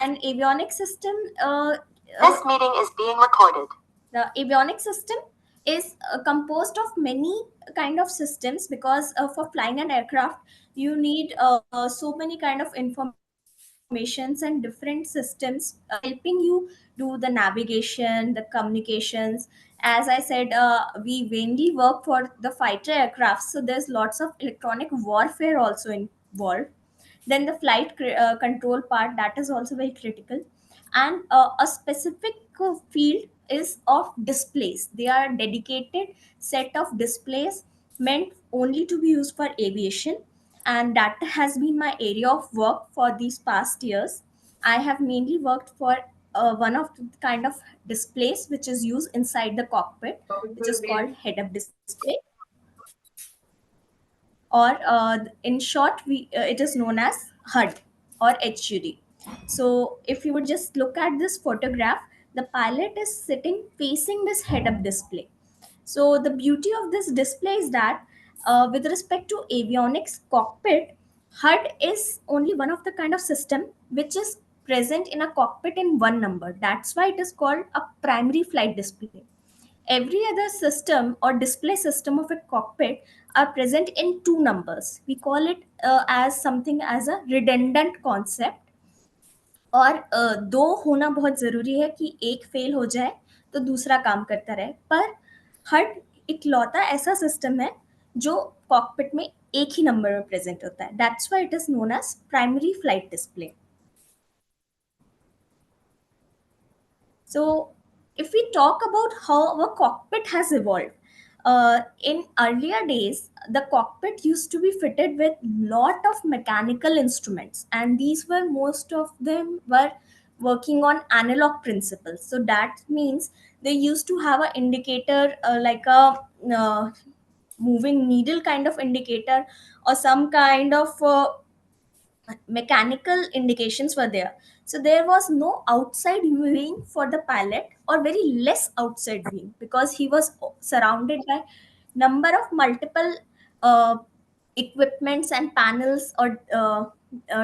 An avionic system, This meeting is being recorded. the avionic system is composed of many kind of systems, because for flying an aircraft you need so many kind of informations and different systems helping you do the navigation, the communications. As I said, we mainly work for the fighter aircraft, so there's lots of electronic warfare also involved. Then the flight control part, that is also very critical. And a specific field is of displays. They are dedicated set of displays meant only to be used for aviation, and that has been my area of work for these past years. I have mainly worked for one of the kind of displays which is used inside the cockpit, which is called head up display, or in short it is known as HUD or HUD. So if you would just look at this photograph, the pilot is sitting facing this head up display. So the beauty of this display is that with respect to avionics cockpit, HUD is only one of the kind of system which is present in a cockpit in one number. That's why it is called a primary flight display. Every other system or display system of a cockpit are present in two numbers. We call it as something as a redundant concept. और दो होना बहुत ज़रूरी है कि एक fail हो जाए तो दूसरा काम करता रहे, पर हर इकलौता ऐसा सिस्टम है जो कॉकपिट में एक ही नंबर में प्रेजेंट होता है. That's why it is known as primary flight display. So, if we talk about how a cockpit has evolved, in earlier days, the cockpit used to be fitted with lot of mechanical instruments, and these were most of them were working on analog principles. So that means they used to have an indicator like a moving needle kind of indicator, or some kind of mechanical indications were there. So there was no outside viewing for the pilot, or very less outside viewing, because he was surrounded by number of multiple uh, equipments and panels or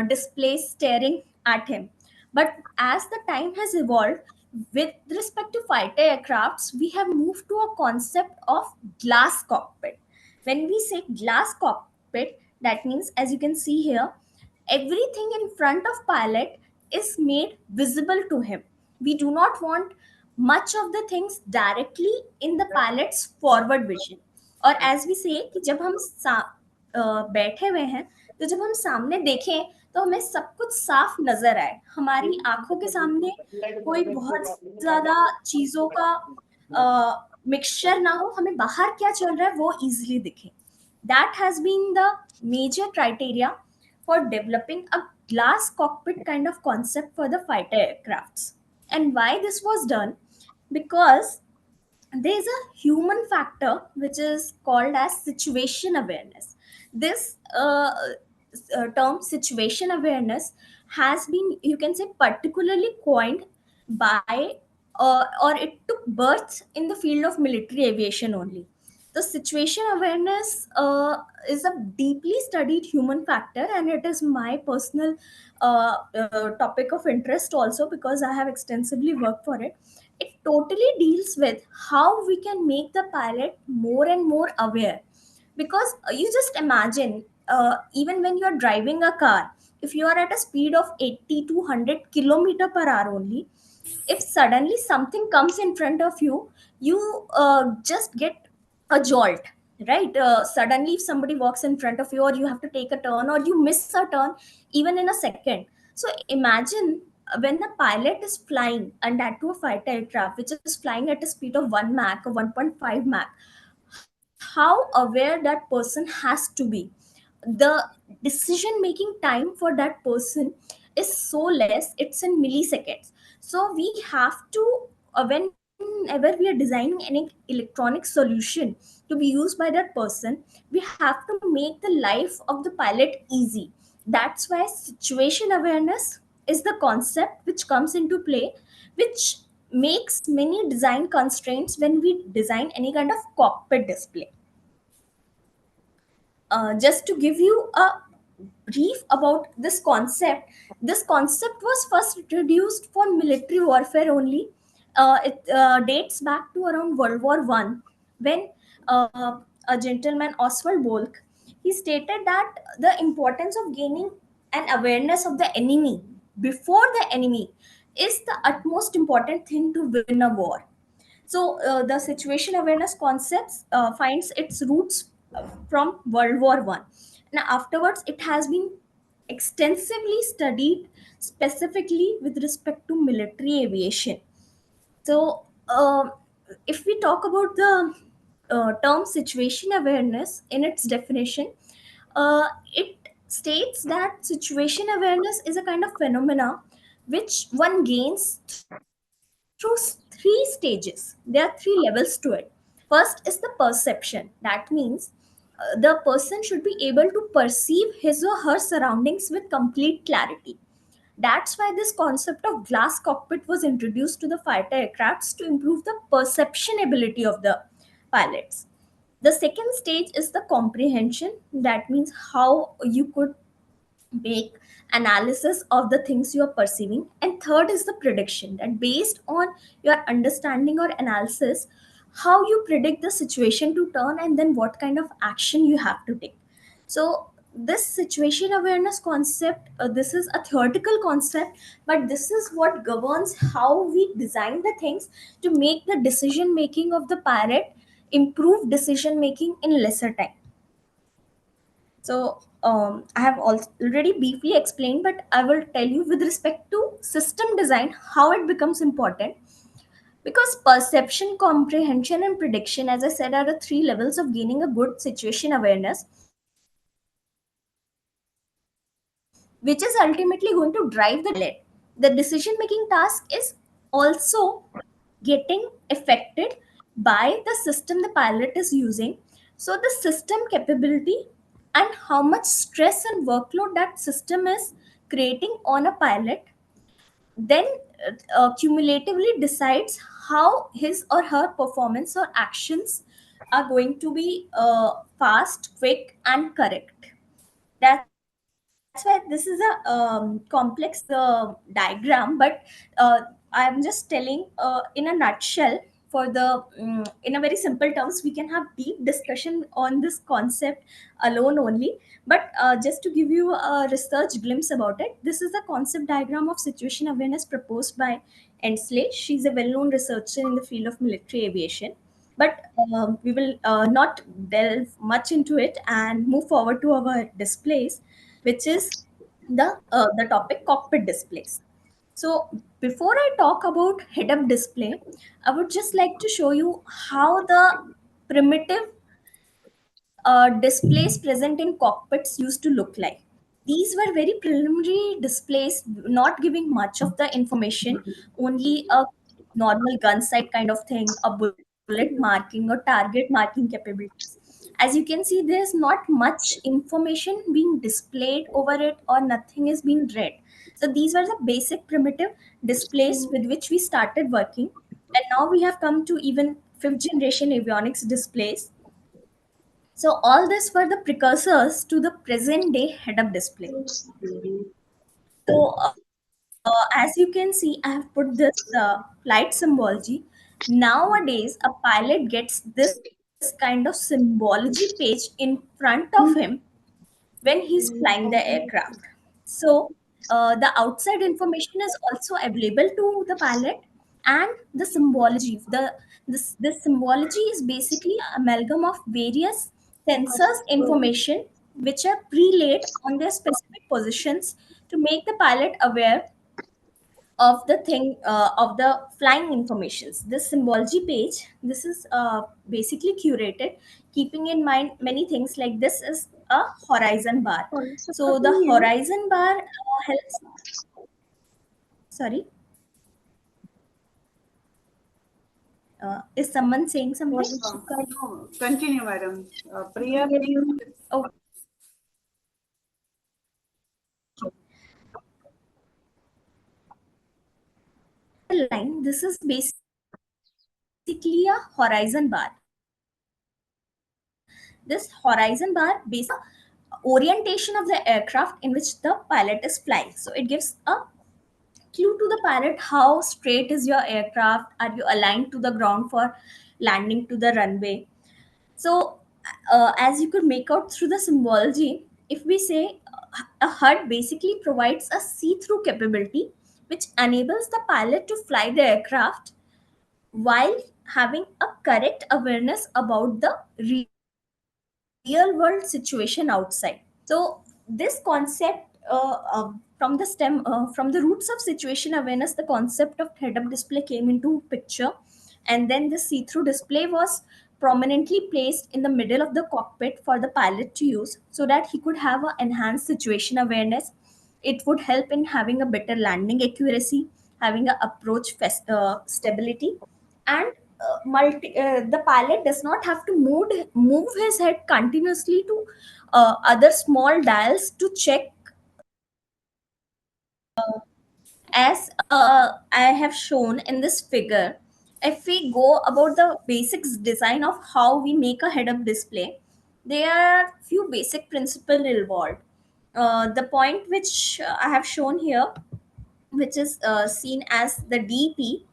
displays staring at him. But as the time has evolved, with respect to fighter aircrafts, we have moved to a concept of glass cockpit. When we say glass cockpit, that means, as you can see here, everything in front of pilot is made visible to him. We do not want much of the things directly in the pilot's forward vision. और as we say कि जब हम बैठे हुए हैं, तो जब हम सामने देखें तो हमें सब कुछ साफ नजर आए, हमारी आंखों के सामने कोई बहुत ज्यादा चीजों का मिक्सचर ना हो, हमें बाहर क्या चल रहा है वो इजीली दिखे. That has been the major criteria for developing a glass cockpit kind of concept for the fighter aircrafts. And why this was done? Because there is a human factor which is called as situation awareness. This term situation awareness has been, you can say, particularly coined by or it took birth in the field of military aviation only. The situation awareness is a deeply studied human factor, and it is my personal topic of interest also, because I have extensively worked for it. It totally deals with how we can make the pilot more and more aware. Because you just imagine, even when you are driving a car, if you are at a speed of 80 to 100 kilometer per hour only, if suddenly something comes in front of you, you just get a jolt, right? Suddenly if somebody walks in front of you, or you have to take a turn, or you miss a turn even in a second. So imagine when the pilot is flying, and that to a fighter aircraft which is flying at a speed of 1 mach or 1.5 mach, how aware that person has to be. The decision making time for that person is so less, it's in milliseconds. So we have to, whenever we are designing any electronic solution to be used by that person, we have to make the life of the pilot easy. That's why situation awareness is the concept which comes into play, which makes many design constraints when we design any kind of cockpit display. Just to give you a brief about this concept was first introduced for military warfare only. It dates back to around World War I, when a gentleman, Oswald Bolk, he stated that the importance of gaining an awareness of the enemy before the enemy is the utmost important thing to win a war. So the situation awareness concepts finds its roots from World War I. Now afterwards, it has been extensively studied specifically with respect to military aviation. So if we talk about the term situation awareness in its definition, it states that situation awareness is a kind of phenomena which one gains through three stages. There are three levels to it. First is the perception. That means the person should be able to perceive his or her surroundings with complete clarity. That's why this concept of glass cockpit was introduced to the fighter aircrafts to improve the perception ability of the pilots. The second stage is the comprehension. That means how you could make analysis of the things you are perceiving. And third is the prediction, that based on your understanding or analysis, how you predict the situation to turn and then what kind of action you have to take. So this situation awareness concept, this is a theoretical concept, but this is what governs how we design the things to make the decision making of the pilot improve decision making in lesser time. So I have already briefly explained, but I will tell you with respect to system design how it becomes important. Because perception, comprehension, and prediction, as I said, are the three levels of gaining a good situation awareness, which is ultimately going to drive the decision making of the pilot. The decision making task is also getting affected by the system the pilot is using. So the system capability and how much stress and workload that system is creating on a pilot then cumulatively decides how his or her performance or actions are going to be fast, quick, and correct. That's why this is a complex diagram, but I'm just telling in a nutshell. For the in a very simple terms, we can have deep discussion on this concept alone only. But just to give you a research glimpse about it, this is the concept diagram of situation awareness proposed by Ensley. She's a well-known researcher in the field of military aviation. But we will not delve much into it and move forward to our displays, which is the topic cockpit displays. So before I talk about head-up display, I would just like to show you how the primitive displays present in cockpits used to look like. These were very preliminary displays, not giving much of the information, only a normal gun sight kind of thing, a bullet marking or target marking capabilities. As you can see, there's not much information being displayed over it, or nothing is being read. So these were the basic primitive displays with which we started working. And now we have come to even fifth generation avionics displays. So all this were the precursors to the present day head-up display. So as you can see, I have put this flight symbology. Nowadays, a pilot gets this kind of symbology page in front of him when he's flying the aircraft. So the outside information is also available to the pilot, and the symbology. This symbology is basically an amalgam of various sensors information which are pre-laid on their specific positions to make the pilot aware of the thing of the flying informations. This symbology page, this is basically curated keeping in mind many things. Like this is a horizon bar. So the horizon bar helps. Sorry, is someone saying something? No, continue, madam. Priya, please. Oh, line. This is basically a horizon bar. This horizon bar basically orientation of the aircraft in which the pilot is flying. So it gives a clue to the pilot how straight is your aircraft, are you aligned to the ground for landing to the runway. So as you could make out through the symbology, if we say a HUD basically provides a see-through capability which enables the pilot to fly the aircraft while having a correct awareness about the real world situation outside. So this concept from the roots of situation awareness, the concept of head-up display came into picture, and then the see-through display was prominently placed in the middle of the cockpit for the pilot to use so that he could have an enhanced situation awareness. It would help in having a better landing accuracy, having a approach stability, and the pilot does not have to move his head continuously to other small dials to check. As I have shown in this figure, if we go about the basics design of how we make a head-up display, there are few basic principles involved. The point which I have shown here, which is seen as the DP.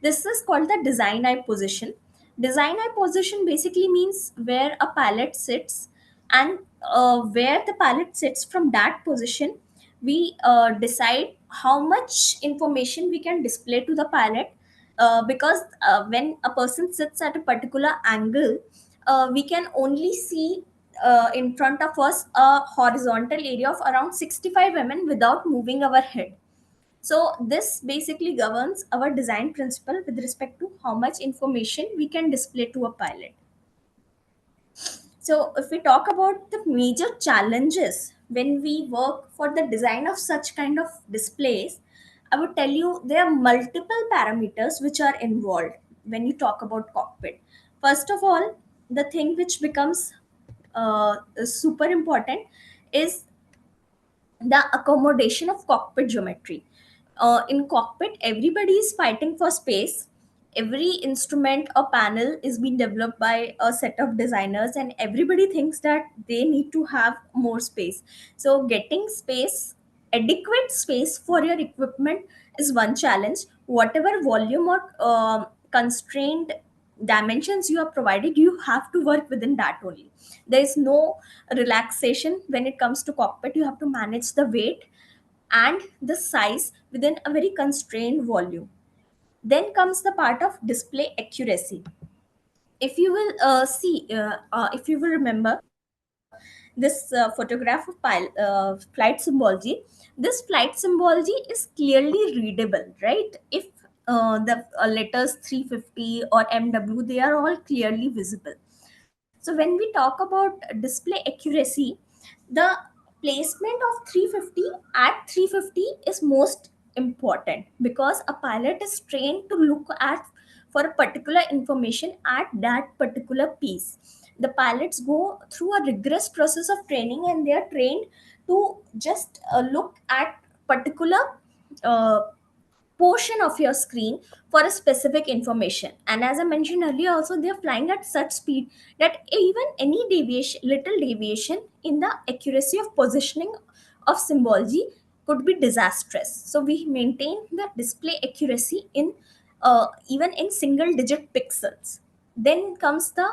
This is called the design eye position. Design eye position basically means where a pilot sits, and where the pilot sits from that position, we decide how much information we can display to the pilot. Because when a person sits at a particular angle, we can only see in front of us a horizontal area of around 65 mm without moving our head. So this basically governs our design principle with respect to how much information we can display to a pilot. So if we talk about the major challenges when we work for the design of such kind of displays, I would tell you there are multiple parameters which are involved when you talk about cockpit. First of all, the thing which becomes super important is the accommodation of cockpit geometry. In cockpit, everybody is fighting for space. Every instrument or panel is being developed by a set of designers, and everybody thinks that they need to have more space. So, getting space, adequate space for your equipment is one challenge. Whatever volume or constrained dimensions you are provided, you have to work within that only. There is no relaxation when it comes to cockpit. You have to manage the weight and the size within a very constrained volume. Then comes the part of display accuracy. If you will if you will remember this photograph of flight symbology, this flight symbology is clearly readable, right? If the letters 350 or MW, they are all clearly visible. So when we talk about display accuracy, the placement of 350 at 350 is most important, because a pilot is trained to look at for a particular information at that particular piece. The pilots go through a rigorous process of training, and they are trained to just look at particular uh, portion of your screen for a specific information. And as I mentioned earlier also, they're flying at such speed that even any deviation, little deviation in the accuracy of positioning of symbology could be disastrous. So we maintain the display accuracy in even in single digit pixels. Then comes the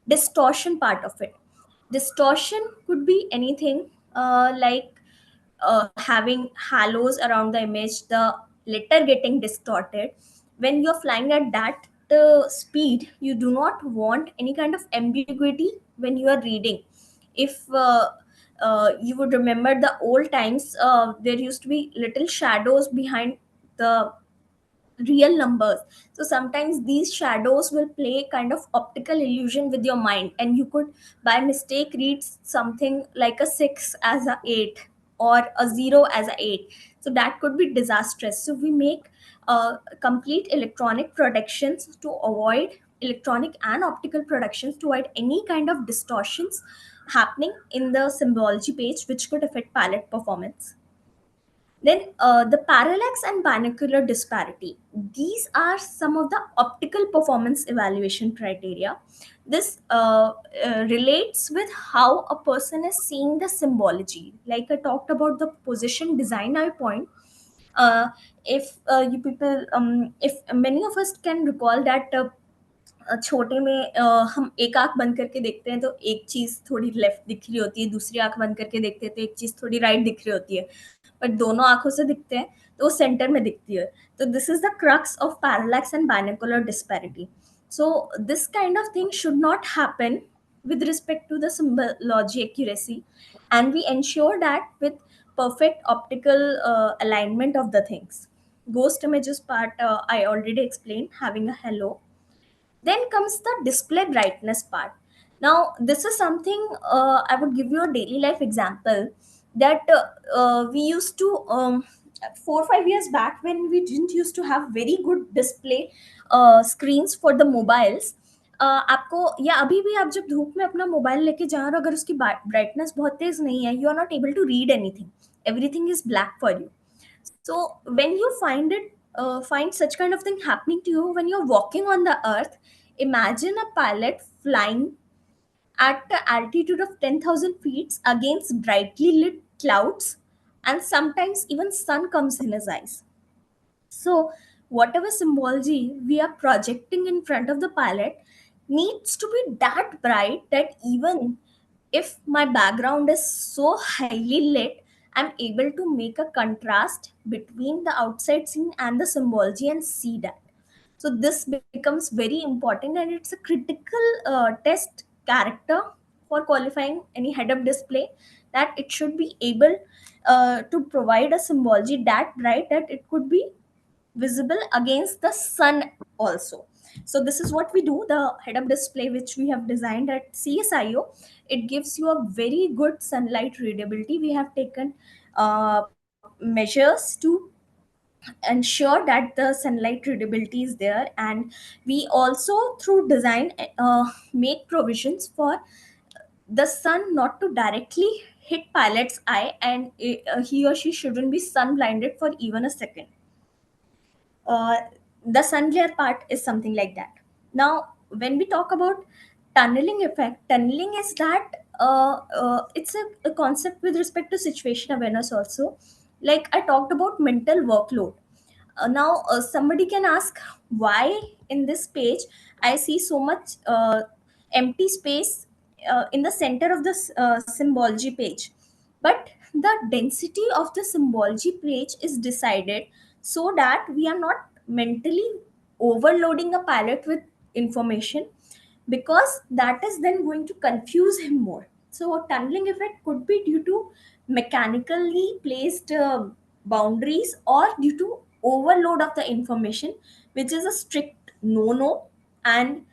distortion part of it. Distortion could be anything, like having halos around the image, the letter getting distorted. When you're flying at that speed, you do not want any kind of ambiguity when you are reading. If you would remember the old times, there used to be little shadows behind the real numbers. So sometimes these shadows will play kind of optical illusion with your mind, and you could by mistake read something like a 6 as a 8 or a 0 as a 8. So that could be disastrous. So we make complete electronic protections to avoid electronic and optical productions to avoid any kind of distortions happening in the symbology page which could affect pilot performance. Then the parallax and binocular disparity. These are some of the optical performance evaluation criteria. This relates with how a person is seeing the symbology. Like I talked about the position design eye point. Uh, if you people, if many of us can recall that छोटे में हम एक आंख बंद करके देखते हैं तो एक चीज थोड़ी लेफ्ट दिख रही होती है, दूसरी आंख बंद करके देखते हैं तो एक चीज थोड़ी राइट दिख रही होती है, बट दोनों आंखों से दिखते हैं तो वो सेंटर में दिखती है. तो this is the crux of parallax and binocular disparity. So this kind of thing should not happen with respect to the symbology accuracy, and we ensure that with perfect optical alignment of the things. Ghost images part, I already explained, having a halo. Then comes the display brightness part. Now, this is something I would give you a daily life example that we used to, 4 or 5 years back, when we didn't used to have very good display screens for the mobiles. आपको या अभी भी आप जब धूप में अपना mobile लेके जा रहे हो, अगर उसकी ब्राइटनेस बहुत तेज नहीं है, you are not able to read anything, everything is black for you. So when you find such kind of thing happening to you when you're walking on the earth, imagine a pilot flying at the altitude of 10,000 feet against brightly lit clouds, and sometimes even sun comes in his eyes. So, whatever symbology we are projecting in front of the pilot needs to be that bright that even if my background is so highly lit, I'm able to make a contrast between the outside scene and the symbology and see that. So, this becomes very important, and it's a critical test character for qualifying any head up display, that it should be able to provide a symbology that bright that it could be visible against the sun also. So this is what we do, the head up display which we have designed at CSIO. It gives you a very good sunlight readability. We have taken measures to ensure that the sunlight readability is there, and we also through design make provisions for the sun not to directly hit pilot's eye, and he or she shouldn't be sun blinded for even a second. uh, the sun glare part is something like that. Now, when we talk about tunneling effect, tunneling is that it's a concept with respect to situation awareness also. Like I talked about mental workload. Now, somebody can ask why in this page I see so much empty space in the center of this symbology page. But the density of the symbology page is decided so that we are not mentally overloading a pilot with information, because that is then going to confuse him more. So a tunneling effect could be due to mechanically placed boundaries or due to overload of the information, which is a strict no. And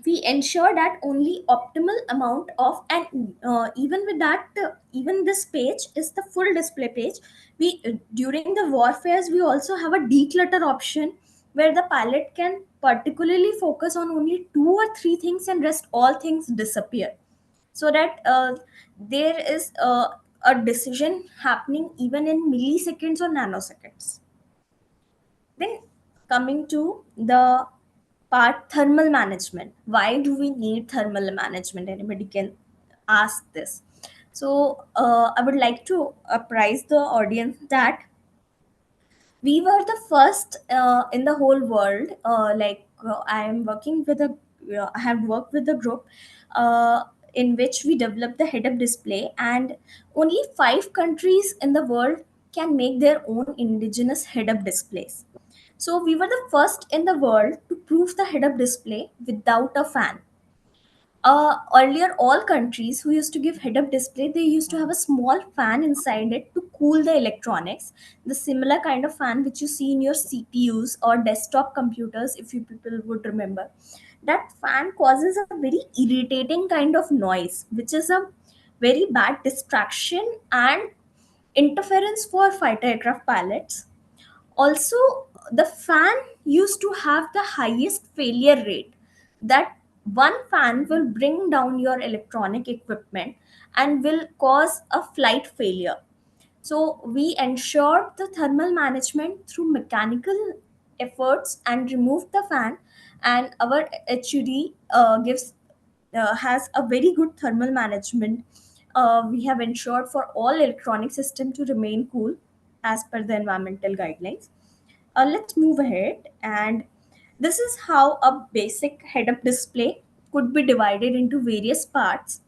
we ensure that only optimal amount of, and even with that, even this page is the full display page. We during the warfares we also have a declutter option where the pilot can particularly focus on only 2 or 3 things and rest all things disappear, so that there is a decision happening even in milliseconds or nanoseconds. Then coming to the part thermal management. Why do we need thermal management? Anybody can ask this. So I would like to apprise the audience that we were the first in the whole world. I am working with a, I have worked with a group in which we developed the head-up display, and only 5 countries in the world can make their own indigenous head-up displays. So we were the first in the world to prove the head-up display without a fan. Earlier, all countries who used to give head-up display, they used to have a small fan inside it to cool the electronics. The similar kind of fan which you see in your CPUs or desktop computers, if you people would remember. That fan causes a very irritating kind of noise, which is a very bad distraction and interference for fighter aircraft pilots. Also, the fan used to have the highest failure rate, that one fan will bring down your electronic equipment and will cause a flight failure. So we ensured the thermal management through mechanical efforts and removed the fan. And our HUD gives has a very good thermal management. We have ensured for all electronic system to remain cool as per the environmental guidelines. Let's move ahead, and this is how a basic head-up display could be divided into various parts.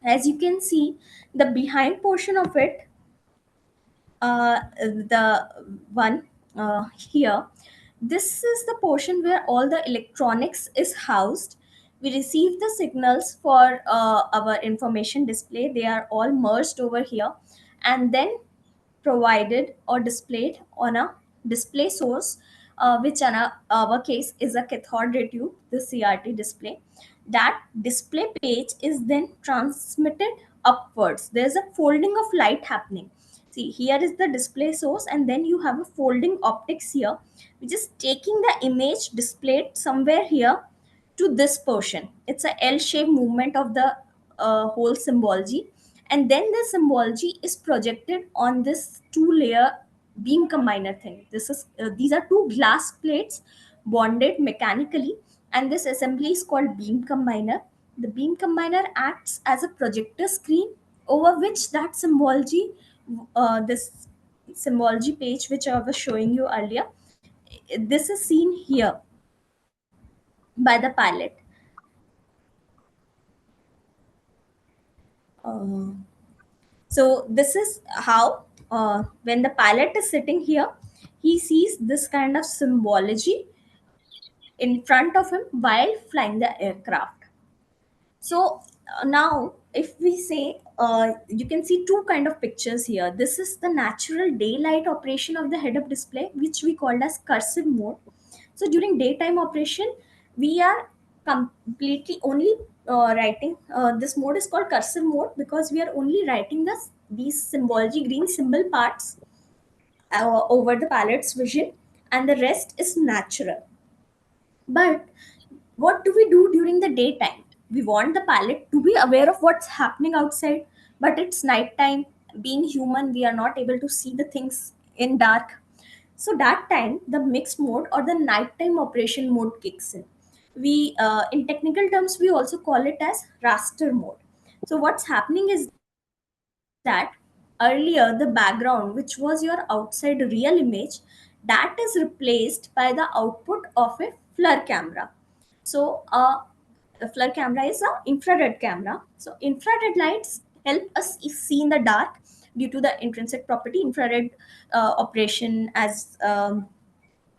As you can see, the behind portion of it, the one here, this is the portion where all the electronics is housed. We receive the signals for our information display. They are all merged over here and then provided or displayed on a display source, which in our case is a cathode ray tube, the CRT display. That display page is then transmitted upwards. There's a folding of light happening. See, here is the display source, and then you have a folding optics here, which is taking the image displayed somewhere here to this portion. It's a L-shaped movement of the whole symbology, and then the symbology is projected on this two-layer beam combiner thing. This is these are two glass plates bonded mechanically, and this assembly is called beam combiner. The beam combiner acts as a projector screen over which that symbology, this symbology page which I was showing you earlier, this is seen here by the pilot. Uh, so this is how, when the pilot is sitting here, he sees this kind of symbology in front of him while flying the aircraft. So now if we say, you can see two kind of pictures here. This is the natural daylight operation of the head-up display, which we called as cursive mode. So during daytime operation, we are completely only writing, this mode is called cursive mode because we are only writing these symbology green symbol parts over the pilot's vision, and the rest is natural. But what do we do during the daytime? We want the pilot to be aware of what's happening outside, but it's nighttime. Being human, we are not able to see the things in dark. So that time, the mixed mode or the nighttime operation mode kicks in. We, in technical terms, we also call it as raster mode. So what's happening is that earlier the background, which was your outside real image, that is replaced by the output of a FLIR camera. So a FLIR camera is an infrared camera. So infrared lights help us see in the dark due to the intrinsic property infrared operation. As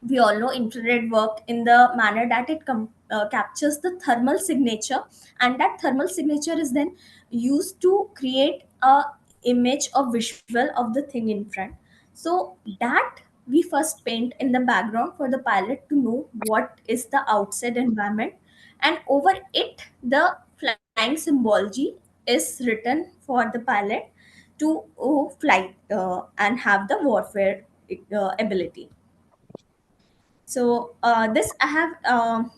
we all know, infrared work in the manner that it captures the thermal signature, and that thermal signature is then used to create a image or visual of the thing in front. So that we first paint in the background for the pilot to know what is the outside environment, and over it the flying symbology is written for the pilot to fly and have the warfare ability. So this I have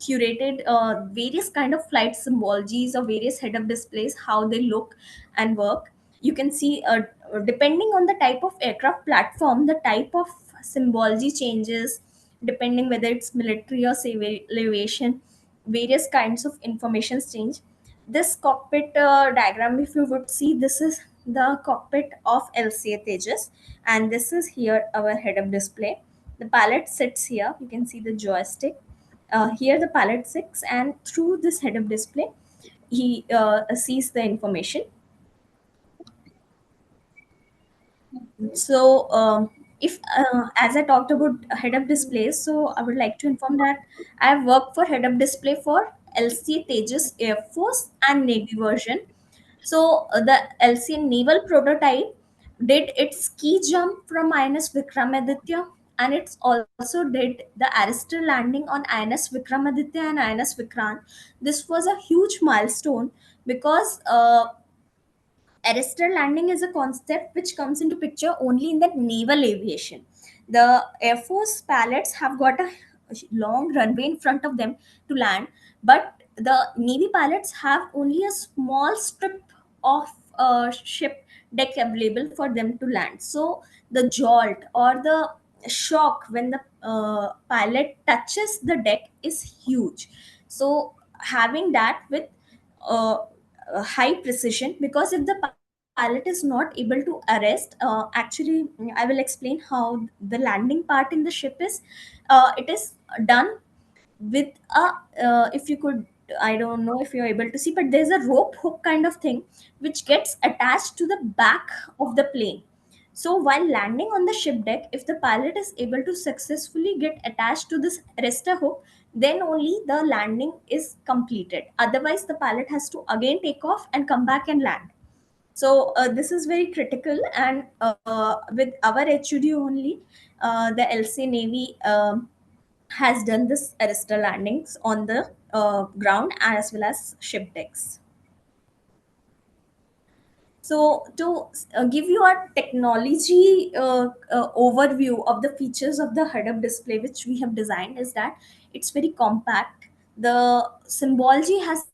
curated various kind of flight symbologies or various head-up displays, how they look and work. You can see, depending on the type of aircraft platform, the type of symbology changes depending whether it's military or civil aviation. Various kinds of information change. This cockpit diagram, if you would see, this is the cockpit of LCA Tejas, and this is here our head-up display. The pilot sits here. You can see the joystick. Here the pilot sits, and through this head-up display, he sees the information. So, if as I talked about head-up displays, so I would like to inform that I have worked for head-up display for LCA Tejas Air Force and Navy version. So the LCA naval prototype did its ski jump from INS Vikramaditya, and it's also did the Arrestor landing on INS Vikramaditya and INS Vikrant. This was a huge milestone because arrestor landing is a concept which comes into picture only in the naval aviation. The Air Force pilots have got a long runway in front of them to land, but the Navy pilots have only a small strip of ship deck available for them to land. So the jolt or the shock when the pilot touches the deck is huge. So having that with uh, high precision, because if the pilot is not able to arrest, actually I will explain how the landing part in the ship is. It is done with a, if you could, I don't know if you're able to see, but there's a rope hook kind of thing which gets attached to the back of the plane. So while landing on the ship deck, if the pilot is able to successfully get attached to this arrestor hook, then only the landing is completed. Otherwise the pilot has to again take off and come back and land. So this is very critical, and with our HUD only, the LC Navy has done this arrestor landings on the ground as well as ship decks. So to give you a technology overview of the features of the head-up display which we have designed, is that it's very compact. The symbology has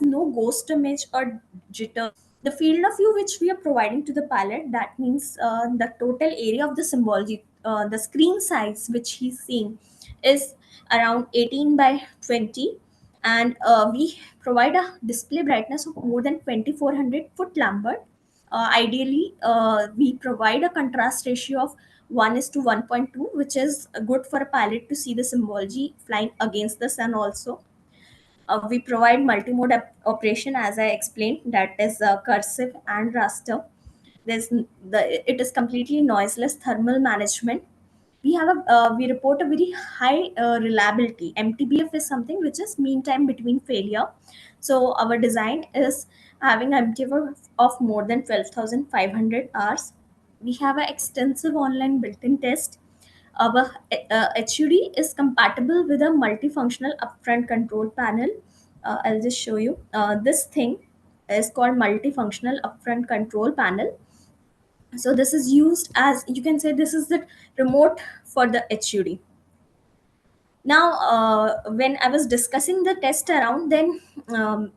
no ghost image or jitters. The field of view which we are providing to the pilot, that means the total area of the symbology, the screen size which he's seeing is around 18 by 20, and we provide a display brightness of more than 2400 foot lambert. Ideally, we provide a contrast ratio of 1 is to 1.2, which is good for a pilot to see the symbology flying against the sun also. We provide multi-mode operation, as I explained, that is cursive and raster. It is completely noiseless thermal management. We report a very high reliability. MTBF is something which is mean time between failure. So our design is having MTBF of more than 12,500 hours. We have an extensive online built-in test. Our HUD is compatible with a multifunctional upfront control panel. I'll just show you. This thing is called multifunctional upfront control panel. So this is used as, you can say, this is the remote for the HUD. Now when I was discussing the test around, then ma'am,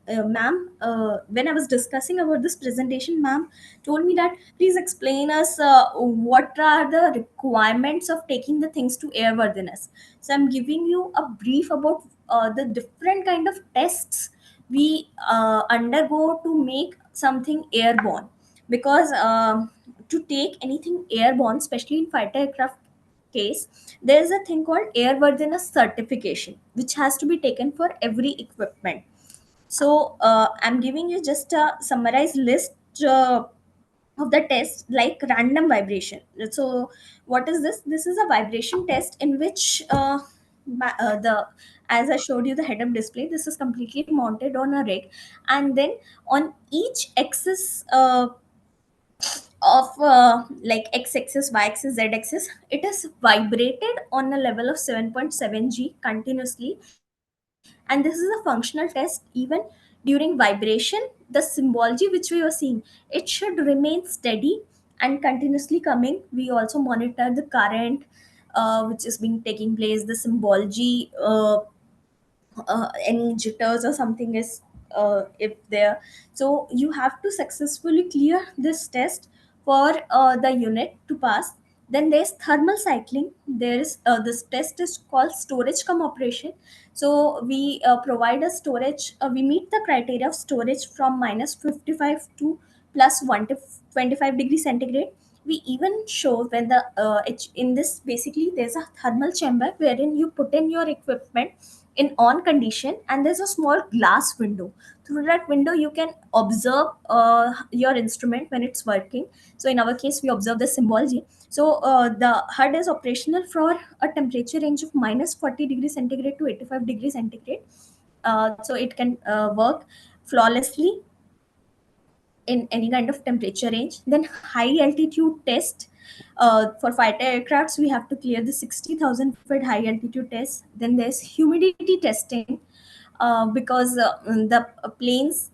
when I was discussing about this presentation, ma'am told me that please explain us what are the requirements of taking the things to airworthiness. So I'm giving you a brief about the different kind of tests we undergo to make something airborne. Because to take anything airborne, especially in fighter aircraft case, there is a thing called airworthiness certification which has to be taken for every equipment. So I'm giving you just a summarized list of the test, like random vibration. So what is this? This is a vibration test in which the, as I showed you the head-up display, this is completely mounted on a rig, and then on each axis of like x-axis, y-axis, z-axis, it is vibrated on a level of 7.7 G continuously. And this is a functional test. Even during vibration, the symbology which we were seeing, it should remain steady and continuously coming. We also monitor the current which is being taking place, the symbology, any jitters or something is if there. So you have to successfully clear this test for the unit to pass. Then there's thermal cycling. There's this test is called storage cum operation. So we provide a storage, we meet the criteria of storage from minus 55 to plus 1 to 25 degrees centigrade. We even show when the in this, basically there's a thermal chamber wherein you put in your equipment in on condition, and there's a small glass window. Through that window you can observe your instrument when it's working. So in our case we observe the symbology. So the HUD is operational for a temperature range of minus 40 degrees centigrade to 85 degrees centigrade. So it can work flawlessly in any kind of temperature range. Then high altitude test. For fighter aircrafts, we have to clear the 60,000 foot high altitude test. Then there's humidity testing, because the planes,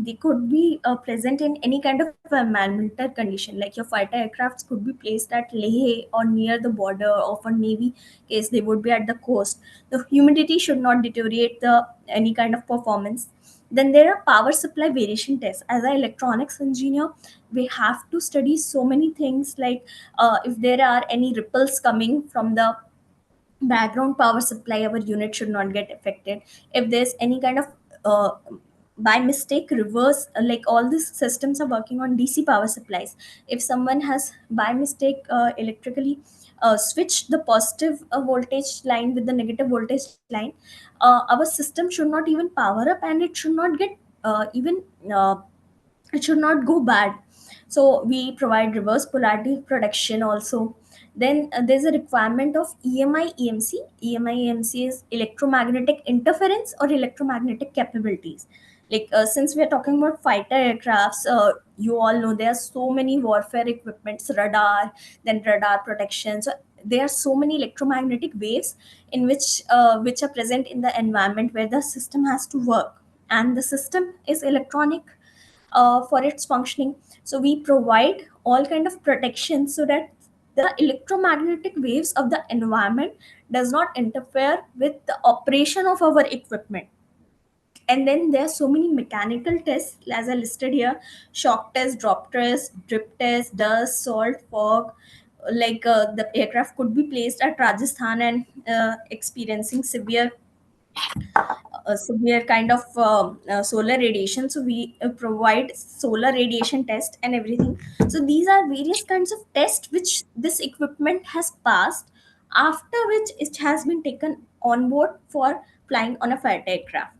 they could be present in any kind of environmental condition. Like your fighter aircrafts could be placed at Leh or near the border, or for Navy case they would be at the coast. The humidity should not deteriorate the any kind of performance. Then there are power supply variation tests. As an electronics engineer, we have to study so many things, like if there are any ripples coming from the background power supply, our unit should not get affected. If there's any kind of uh, by mistake reverse, like all these systems are working on DC power supplies. If someone has by mistake electrically switched the positive voltage line with the negative voltage line, our system should not even power up, and it should not get even uh, it should not go bad. So we provide reverse polarity protection also. Then there's a requirement of EMI EMC. EMI EMC is electromagnetic interference or electromagnetic capabilities. Like since we are talking about fighter aircrafts, you all know there are so many warfare equipments, radar, then radar protection. So there are so many electromagnetic waves in which are present in the environment where the system has to work, and the system is electronic for its functioning. So we provide all kind of protection so that the electromagnetic waves of the environment does not interfere with the operation of our equipment. And then there are so many mechanical tests as I listed here: shock test, drop test, drip test, dust, salt, fog. Like the aircraft could be placed at Rajasthan and experiencing severe kind of solar radiation. So we provide solar radiation test and everything. So these are various kinds of tests which this equipment has passed, after which it has been taken on board for flying on a fighter aircraft.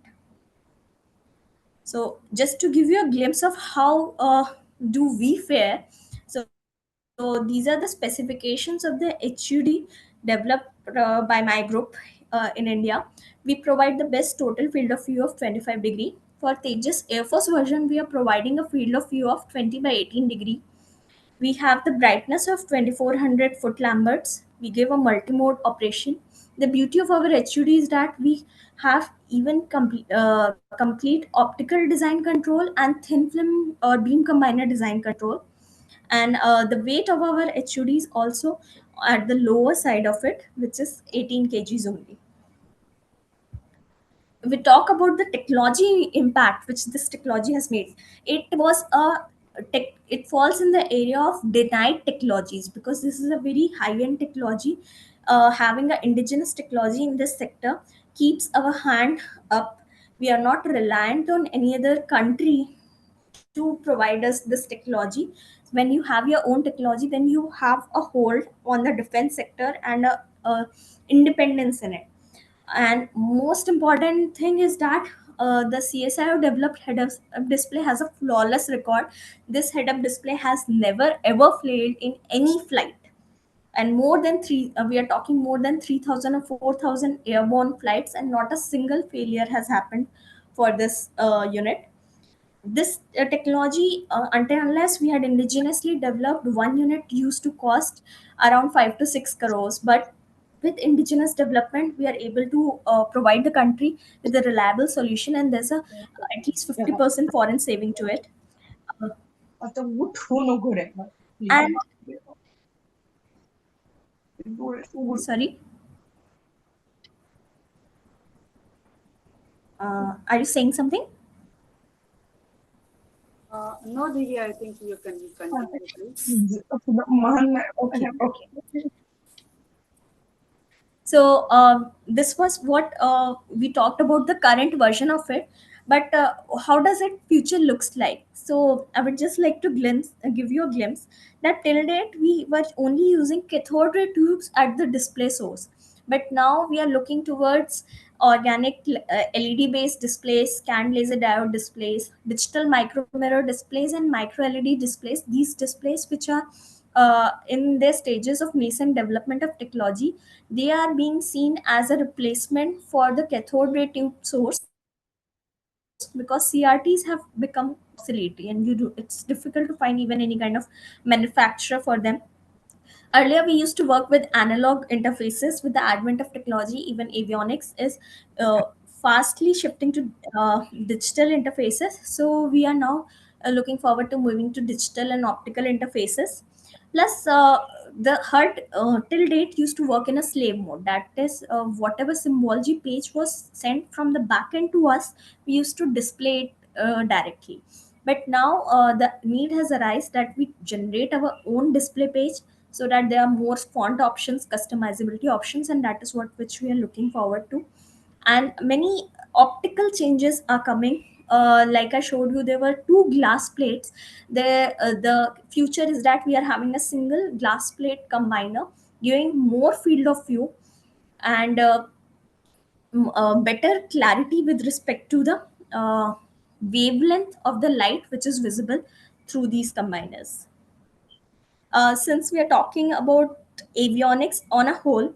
So just to give you a glimpse of how do we fare, so these are the specifications of the HUD developed by my group in India. We provide the best total field of view of 25-degree. For Tejas Air Force version, we are providing a field of view of 20 by 18-degree. We have the brightness of 2400 foot lamberts. We give a multi-mode operation. The beauty of our HUD is that we have even complete optical design control and thin film or beam combiner design control. And the weight of our HUD is also at the lower side of it, which is 18 kgs only. We talk about the technology impact which this technology has made. It was a it falls in the area of denied technologies, because this is a very high end technology. Having an indigenous technology in this sector keeps our hand up. We are not reliant on any other country to provide us this technology. When you have your own technology, then you have a hold on the defense sector and a independence in it. And most important thing is that the CSIO developed head-up display has a flawless record. This head-up display has never ever failed in any flight. And more than we are talking more than 3,000 or 4,000 airborne flights, and not a single failure has happened for this unit. This technology, until unless we had indigenously developed, one unit used to cost around 5 to 6 crores. But with indigenous development, we are able to provide the country with a reliable solution, and there's a at least 50% foreign saving to it. Uh, and sorry, are you saying something? No, Divya, I think you can continue, please. Okay, okay. So this was what we talked about the current version of it, but how does it future looks like? So I would just like to give you a glimpse that till date we were only using cathode ray tubes at the display source, but now we are looking towards organic LED based displays, scanned laser diode displays, digital micro mirror displays, and micro LED displays. These displays, which are in their stages of nascent development of technology, they are being seen as a replacement for the cathode ray tube source, because CRTs have become obsolete, and it's difficult to find even any kind of manufacturer for them. Earlier, we used to work with analog interfaces. With the advent of technology, even avionics is uh, fastly shifting to digital interfaces. So, we are now looking forward to moving to digital and optical interfaces. Plus, the HUD till date used to work in a slave mode. That is, whatever symbology page was sent from the back end to us, we used to display it directly. But now the need has arisen that we generate our own display page, so that there are more font options, customizability options, and that is what which we are looking forward to. And many optical changes are coming. Like I showed you, there were two glass plates. The future is that we are having a single glass plate combiner, giving more field of view and better clarity with respect to the uh, wavelength of the light which is visible through these combiners. Since we are talking about avionics on a whole,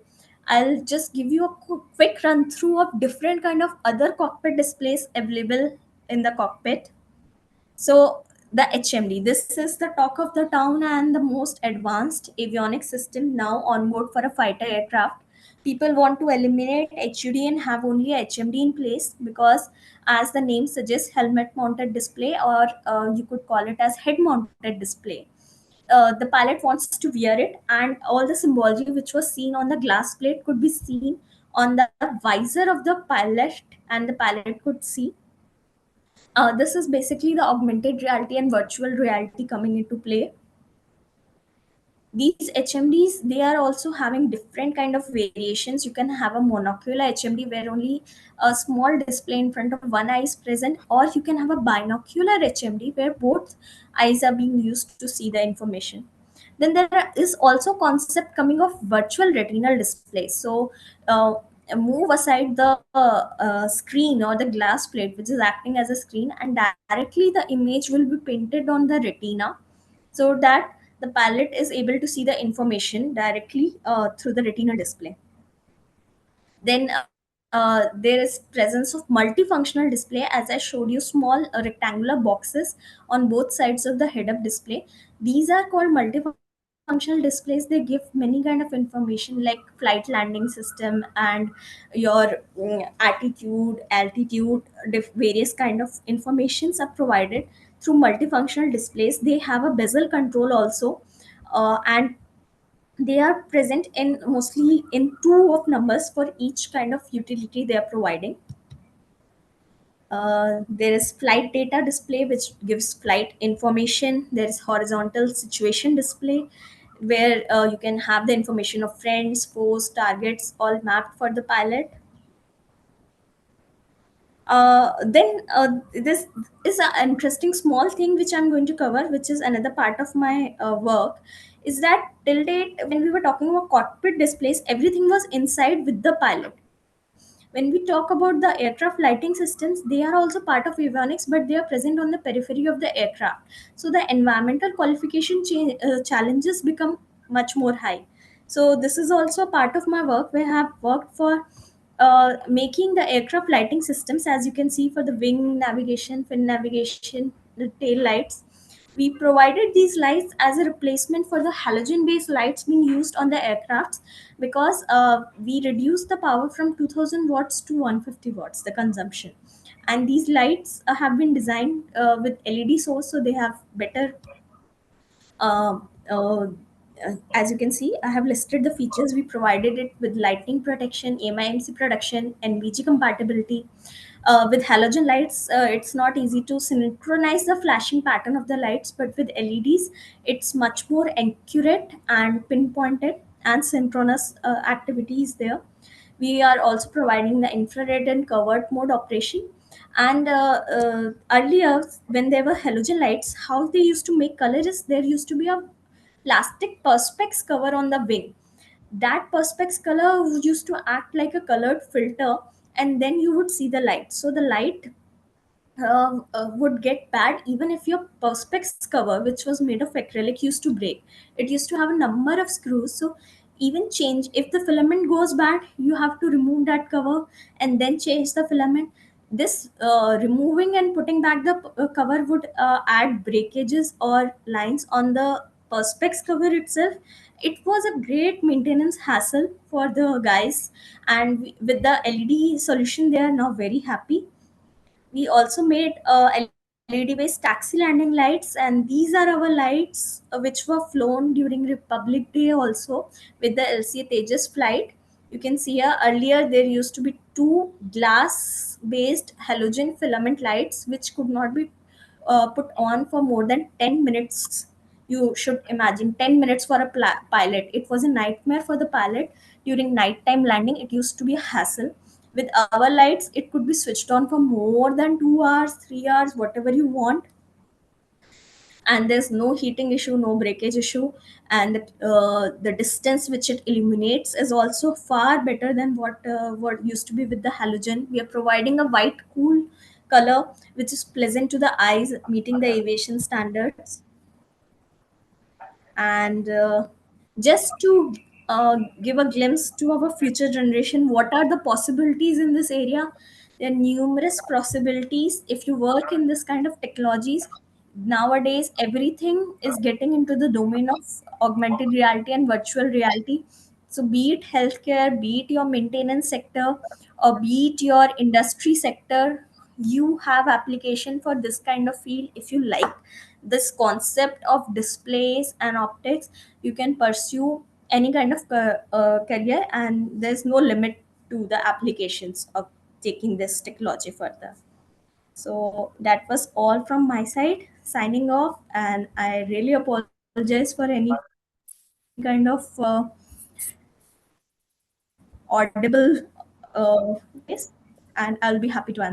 I'll just give you a quick run through of different kind of other cockpit displays available in the cockpit. So the HMD, this is the talk of the town and the most advanced avionics system now on board for a fighter aircraft. People want to eliminate HUD and have only a HMD in place because, as the name suggests, helmet mounted display, or you could call it as head mounted display. The pilot wants to wear it, and all the symbology which was seen on the glass plate could be seen on the visor of the pilot, and the pilot could see. This is basically the augmented reality and virtual reality coming into play. These HMDs, they are also having different kind of variations. You can have a monocular HMD where only a small display in front of one eye is present, or you can have a binocular HMD where both eyes are being used to see the information. Then there is also concept coming of virtual retinal display. So move aside the screen or the glass plate which is acting as a screen, and directly the image will be painted on the retina, so that the pilot is able to see the information directly through the retina display. Then there is presence of multifunctional display. As I showed you, small rectangular boxes on both sides of the head up display. These are called multifunctional displays. They give many kind of information like flight landing system and your attitude, altitude, various kind of informations are provided through multifunctional displays. They have a bezel control also, and they are present in mostly in two of numbers for each kind of utility they are providing. There is flight data display which gives flight information. There is horizontal situation display where you can have the information of friends, foes, targets all mapped for the pilot. Then this is an interesting small thing which I'm going to cover, which is another part of my work. Is that till date, when we were talking about cockpit displays, everything was inside with the pilot. When we talk about the aircraft lighting systems, they are also part of avionics, but they are present on the periphery of the aircraft. So the environmental qualification challenges become much more high. So this is also part of my work where I have worked for making the aircraft lighting systems, as you can see, for the wing navigation, fin navigation, the tail lights. We provided these lights as a replacement for the halogen based lights being used on the aircrafts, because we reduced the power from 2000 watts to 150 watts, the consumption. And these lights have been designed with LED source, so they have better uh, uh, as you can see, I have listed the features. We provided it with lightning protection, AMI-MC production, NVG compatibility. With halogen lights, it's not easy to synchronize the flashing pattern of the lights, but with LEDs, it's much more accurate and pinpointed, and synchronous activity is there. We are also providing the infrared and covert mode operation. And earlier, when there were halogen lights, how they used to make color is there used to be a plastic perspex cover on the wing. That perspex color used to act like a colored filter, and then you would see the light. So the light would get bad even if your perspex cover, which was made of acrylic, used to break. It used to have a number of screws, so even change, if the filament goes bad, you have to remove that cover and then change the filament. This removing and putting back the cover would add breakages or lines on the perspex cover itself. It was a great maintenance hassle for the guys, and with the LED solution they are now very happy. We also made LED LED based taxi landing lights, and these are our lights which were flown during Republic Day also with the LCA Tejas flight. You can see here earlier there used to be two glass based halogen filament lights which could not be put on for more than 10 minutes. You should imagine 10 minutes for a pilot. It was a nightmare for the pilot. During nighttime landing, it used to be a hassle. With our lights, it could be switched on for more than 2 hours, 3 hours, whatever you want, and there's no heating issue, no breakage issue, and the distance which it illuminates is also far better than what used to be with the halogen. We are providing a white cool color which is pleasant to the eyes, meeting the aviation standards. And just to give a glimpse to our future generation what are the possibilities in this area. There are numerous possibilities if you work in this kind of technologies. Nowadays everything is getting into the domain of augmented reality and virtual reality. So be it healthcare, be it your maintenance sector, or be it your industry sector, you have application for this kind of field. If you like this concept of displays and optics, you can pursue any kind of career, and there's no limit to the applications of taking this technology further. So that was all from my side, signing off, and I really apologize for any kind of audible uh, case, and I'll be happy to answer